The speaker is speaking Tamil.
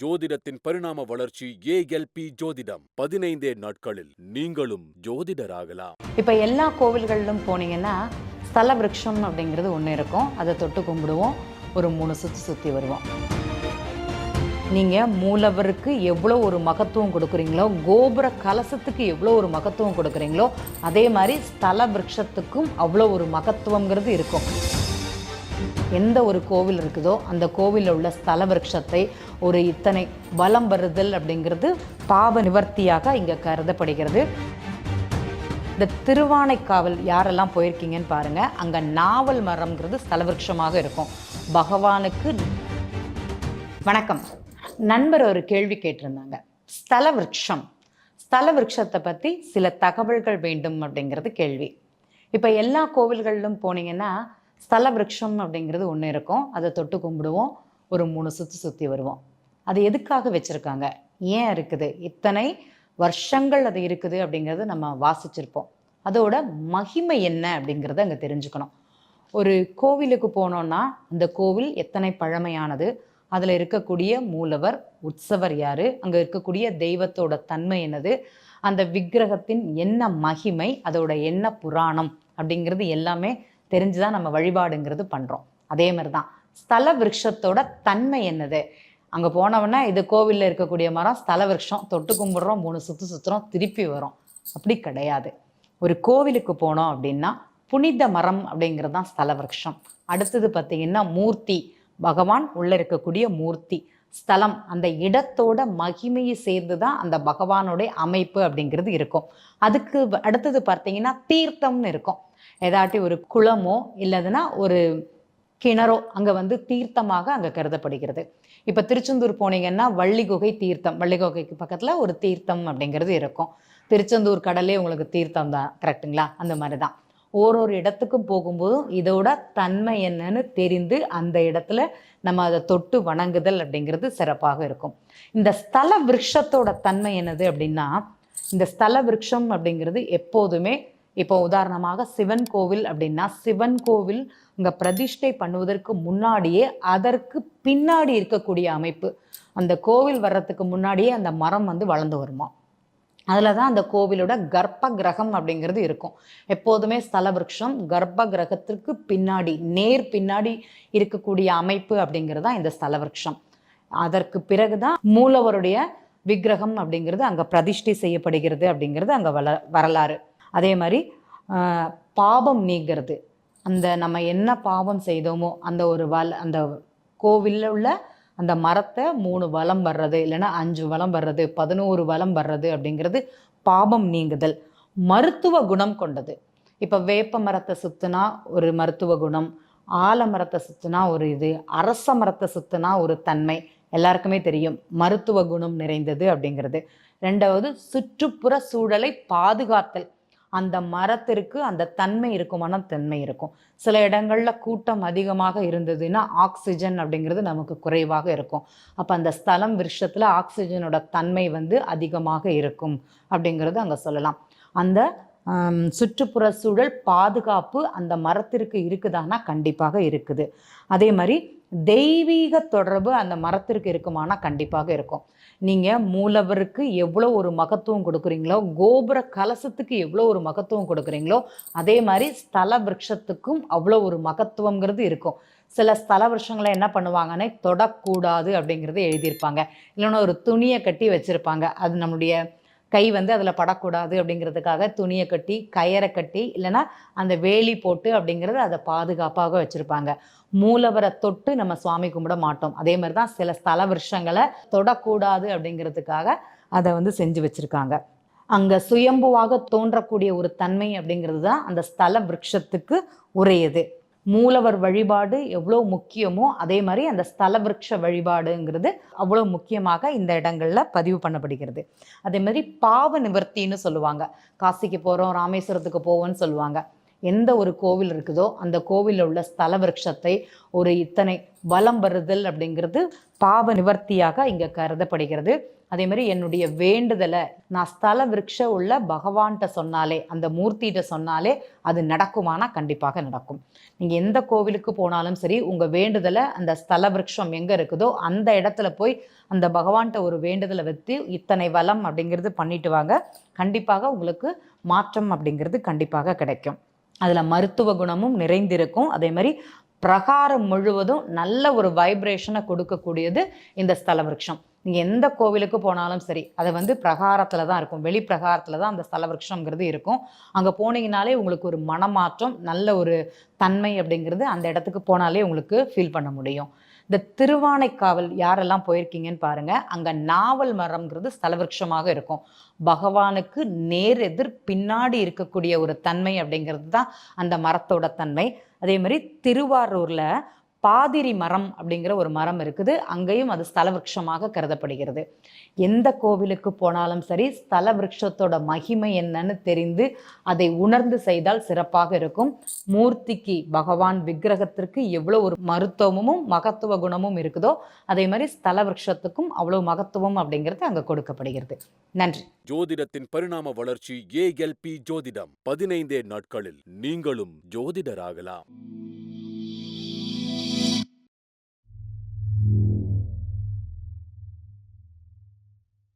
ஜோதிடத்தின் பரிணாம வளர்ச்சி ஏஎல்பி ஜோதிடம் 15 நாட்களில் நீங்களும் ஜோதிடராகலாம். இப்போ எல்லா கோவில்களிலும் போனீங்கன்னா ஸ்தல விருட்சம் அப்படிங்கிறது ஒன்று இருக்கும். அதை தொட்டு கும்பிடுவோம், ஒரு 3 சுற்றி வருவோம். நீங்கள் மூலவருக்கு எவ்வளோ ஒரு மகத்துவம் கொடுக்குறீங்களோ, கோபுர கலசத்துக்கு எவ்வளோ ஒரு மகத்துவம் கொடுக்குறீங்களோ, அதே மாதிரி ஸ்தல விருட்சத்துக்கும் அவ்வளோ ஒரு மகத்துவங்கிறது இருக்கும். எந்த ஒரு கோவில் இருக்குதோ அந்த கோவிலில் உள்ள ஸ்தல விருட்சத்தை ஒரு இத்தனை வலம் வருதல் அப்படிங்கிறது பாவ நிவர்த்தியாக இங்கே கருதப்படுகிறது. இந்த திருவானைக்காவல் யாரெல்லாம் போயிருக்கீங்கன்னு பாருங்கள். அங்கே நாவல் மரம்ங்கிறது ஸ்தல விருட்சமாக இருக்கும். பகவானுக்கு வணக்கம். நண்பர் ஒரு கேள்வி கேட்டிருந்தாங்க. ஸ்தல விருட்சத்தை பற்றி சில தகவல்கள் வேண்டும் அப்படிங்கிறது கேள்வி. இப்போ எல்லா கோவில்களிலும் போனீங்கன்னா ஸ்தல விருட்சம் அப்படிங்கிறது ஒன்று இருக்கும். அதை தொட்டு கும்பிடுவோம், ஒரு 3 சுற்றி வருவோம். அது எதுக்காக வச்சுருக்காங்க, ஏன் இருக்குது, இத்தனை வருஷங்கள் அது இருக்குது அப்படிங்கிறது நம்ம வாசிச்சிருப்போம். அதோட மகிமை என்ன அப்படிங்கிறத அங்கே தெரிஞ்சுக்கணும். ஒரு கோவிலுக்கு போனோன்னா அந்த கோவில் எத்தனை பழமையானது, அதில் இருக்கக்கூடிய மூலவர், உற்சவர் யார், அங்கே இருக்கக்கூடிய தெய்வத்தோட தன்மை என்னது, அந்த விக்கிரகத்தின் என்ன மகிமை, அதோட என்ன புராணம் அப்படிங்கிறது எல்லாமே தெரிஞ்சு தான் நம்ம வழிபாடுங்கிறது பண்ணுறோம். அதே மாதிரி தான் ஸ்தல விருட்சத்தோட தன்மை என்னது. அங்கே போனவொன்னே இது கோவிலில் இருக்கக்கூடிய மரம் ஸ்தல விருட்சம், தொட்டு கும்பிட்றோம், 3 சுற்றுறோம், திருப்பி வரோம். அப்படி கிடையாது. ஒரு கோவிலுக்கு போனோம் அப்படின்னா புனித மரம் அப்படிங்கிறது தான் ஸ்தல விருட்சம். அடுத்தது பார்த்திங்கன்னா மூர்த்தி, பகவான் உள்ளே இருக்கக்கூடிய மூர்த்தி. ஸ்தலம், அந்த இடத்தோட மகிமையை சேர்ந்து தான் அந்த பகவானுடைய அமைப்பு அப்படிங்கிறது இருக்கும். அதுக்கு அடுத்தது பார்த்தீங்கன்னா தீர்த்தம்னு இருக்கும். ஏதாட்டி ஒரு குளமோ இல்லதுன்னா ஒரு கிணறோ அங்கே தீர்த்தமாக அங்கே கருதப்படுகிறது. இப்போ திருச்செந்தூர் போனீங்கன்னா வள்ளிகுகை தீர்த்தம், வள்ளிகுகைக்கு பக்கத்தில் ஒரு தீர்த்தம் அப்படிங்கிறது இருக்கும். திருச்செந்தூர் கடலே உங்களுக்கு தீர்த்தம் தான், கரெக்டுங்களா? அந்த மாதிரி தான் ஒரு இடத்துக்கும் போகும்போதும் இதோட தன்மை என்னன்னு தெரிந்து அந்த இடத்துல நம்ம அதை தொட்டு வணங்குதல் அப்படிங்கிறது சிறப்பாக இருக்கும். இந்த ஸ்தல விருட்சத்தோட தன்மை என்னது அப்படின்னா, இந்த ஸ்தல விருட்சம் அப்படிங்கிறது எப்போதுமே, இப்போ உதாரணமாக சிவன் கோவில் அப்படின்னா சிவன் கோவில் இங்கே பிரதிஷ்டை பண்ணுவதற்கு முன்னாடியே அதற்கு பின்னாடி இருக்கக்கூடிய அமைப்பு, அந்த கோவில் வர்றதுக்கு முன்னாடியே அந்த மரம் வளர்ந்து வருமா. அதில் தான் அந்த கோவிலோட கர்ப்ப கிரகம் அப்படிங்கிறது இருக்கும். எப்போதுமே ஸ்தல விருட்சம் கர்ப்ப கிரகத்திற்கு பின்னாடி, நேர் பின்னாடி இருக்கக்கூடிய அமைப்பு அப்படிங்கிறது தான் இந்த ஸ்தல விருட்சம். அதற்கு பிறகு தான் மூலவருடைய விக்கிரகம் அப்படிங்கிறது அங்கே பிரதிஷ்டை செய்யப்படுகிறது அப்படிங்கிறது அங்கே வரலாறு. அதே மாதிரி பாவம் நீங்கிறது, அந்த நம்ம என்ன பாவம் செய்தோமோ அந்த ஒரு அந்த கோவிலில் உள்ள அந்த மரத்தை 3 வலம் வர்றது, இல்லைன்னா 5 வலம் வர்றது, 11 வலம் வர்றது அப்படிங்கிறது பாவம் நீங்குதல். மருத்துவ குணம் கொண்டது. இப்போ வேப்ப மரத்தை சுற்றுனா ஒரு மருத்துவ குணம், ஆலமரத்தை சுற்றுனா ஒரு இது, அரச மரத்தை சுற்றுனா ஒரு தன்மை, எல்லாருக்குமே தெரியும் மருத்துவ குணம் நிறைந்தது அப்படிங்கிறது. 2வது சுற்றுப்புற சூழலை பாதுகாத்தல். அந்த மரத்திற்கு அந்த தன்மை இருக்கும், மனத்தன்மை இருக்கும். சில இடங்களில் கூட்டம் அதிகமாக இருந்ததுன்னா ஆக்சிஜன் அப்படிங்கிறது நமக்கு குறைவாக இருக்கும். அப்போ அந்த ஸ்தலம் விருட்சத்தில் ஆக்சிஜனோட தன்மை அதிகமாக இருக்கும் அப்படிங்கிறது அங்கே சொல்லலாம். அந்த சுற்றுப்புற சூழல் பாதுகாப்பு அந்த மரத்திற்கு இருக்குதானா, கண்டிப்பாக இருக்குது. அதே மாதிரி தெய்வீக தொடர்பு அந்த மரத்திற்கு இருக்குமானா கண்டிப்பாக இருக்கும். நீங்கள் மூலவருக்கு எவ்வளோ ஒரு மகத்துவம் கொடுக்குறீங்களோ, கோபுர கலசத்துக்கு எவ்வளோ ஒரு மகத்துவம் கொடுக்குறீங்களோ, அதே மாதிரி ஸ்தல விருட்சத்துக்கும் அவ்வளோ ஒரு மகத்துவங்கிறது இருக்கும். சில ஸ்தல விருட்சங்களை என்ன பண்ணுவாங்கன்னு தொடக்கூடாது அப்படிங்கிறது எழுதியிருப்பாங்க, இல்லைன்னா ஒரு துணியை கட்டி வச்சுருப்பாங்க. அது நம்முடைய கை அதில் படக்கூடாது அப்படிங்கிறதுக்காக துணியை கட்டி, கயரை கட்டி, இல்லைன்னா அந்த வேலி போட்டு அப்படிங்கிறது அதை பாதுகாப்பாக வச்சுருப்பாங்க. மூலவரை தொட்டு நம்ம சுவாமி கும்பிட மாட்டோம். அதே மாதிரி தான் சில ஸ்தல விருட்சங்களை தொடக்கூடாது அப்படிங்கிறதுக்காக அதை செஞ்சு வச்சுருக்காங்க. அங்கே சுயம்புவாக தோன்றக்கூடிய ஒரு தன்மை அப்படிங்கிறது தான் அந்த ஸ்தல விருட்சத்துக்கு உரியது. மூலவர் வழிபாடு எவ்வளோ முக்கியமோ அதே மாதிரி அந்த ஸ்தல விருட்ச வழிபாடுங்கிறது அவ்வளோ முக்கியமாக இந்த இடங்களில் பதிவு பண்ணப்படுகிறது. அதே மாதிரி பாவ நிவர்த்தின்னு சொல்லுவாங்க. காசிக்கு போகிறோம், ராமேஸ்வரத்துக்கு போவோம்னு சொல்லுவாங்க. எந்த ஒரு கோவில் இருக்குதோ அந்த கோவிலில் உள்ள ஸ்தல விருட்சத்தை ஒரு இத்தனை வலம் வருதல் அப்படிங்கிறது பாவ நிவர்த்தியாக இங்கே கருதப்படுகிறது. அதே மாதிரி என்னுடைய வேண்டுதலை நான் ஸ்தல விருட்ச உள்ள பகவான்கிட்ட சொன்னாலே, அந்த மூர்த்திகிட்ட சொன்னாலே அது நடக்குமானா கண்டிப்பாக நடக்கும். நீங்கள் எந்த கோவிலுக்கு போனாலும் சரி, உங்கள் வேண்டுதலை அந்த ஸ்தல விருட்சம் எங்கே இருக்குதோ அந்த இடத்துல போய் அந்த பகவான்கிட்ட ஒரு வேண்டுதலை வைத்து இத்தனை வலம் அப்படிங்கிறது பண்ணிட்டு வாங்க. கண்டிப்பாக உங்களுக்கு மாற்றம் அப்படிங்கிறது கண்டிப்பாக கிடைக்கும். அதில் மருத்துவ குணமும் நிறைந்திருக்கும். அதே மாதிரி பிரகாரம் முழுவதும் நல்ல ஒரு வைப்ரேஷனை கொடுக்கக்கூடியது இந்த ஸ்தல விருட்சம். நீங்கள் எந்த கோவிலுக்கு போனாலும் சரி, அதை பிரகாரத்தில் தான் இருக்கும், வெளி பிரகாரத்தில் தான் அந்த ஸ்தல விருட்சம்ங்கிறது இருக்கும். அங்கே போனீங்கனாலே உங்களுக்கு ஒரு மனமாற்றம், நல்ல ஒரு தன்மை அப்படிங்கிறது அந்த இடத்துக்கு போனாலே உங்களுக்கு ஃபீல் பண்ண முடியும். இந்த திருவானைக்காவல் யாரெல்லாம் போயிருக்கீங்கன்னு பாருங்கள். அங்கே நாவல் மரம்ங்கிறது ஸ்தல விருட்சமாக இருக்கும். பகவானுக்கு நேர் எதிர் பின்னாடி இருக்கக்கூடிய ஒரு தன்மை அப்படிங்கிறது தான் அந்த மரத்தோட தன்மை. அதே மாதிரி திருவாரூரில் பாதிரி மரம் அப்படிங்கிற ஒரு மரம் இருக்குது. அங்கேயும் அது ஸ்தல விருட்சமாக கருதப்படுகிறது. எந்த கோவிலுக்கு போனாலும் சரி, ஸ்தல விருட்சத்தோட மகிமை என்னன்னு தெரிந்து அதை உணர்ந்து செய்தால் சிறப்பாக இருக்கும். மூர்த்திக்கு, பகவான் விக்கிரகத்திற்கு எவ்வளோ ஒரு மருத்துவமும் மகத்துவ குணமும் இருக்குதோ அதே மாதிரி ஸ்தல விருட்சத்துக்கும் அவ்வளோ மகத்துவம் அப்படிங்கிறது அங்கே கொடுக்கப்படுகிறது. நன்றி. ஜோதிடத்தின் பரிணாம வளர்ச்சி ALP ஜோதிடம். 15 நாட்களில் நீங்களும் ஜோதிடராகலாம்.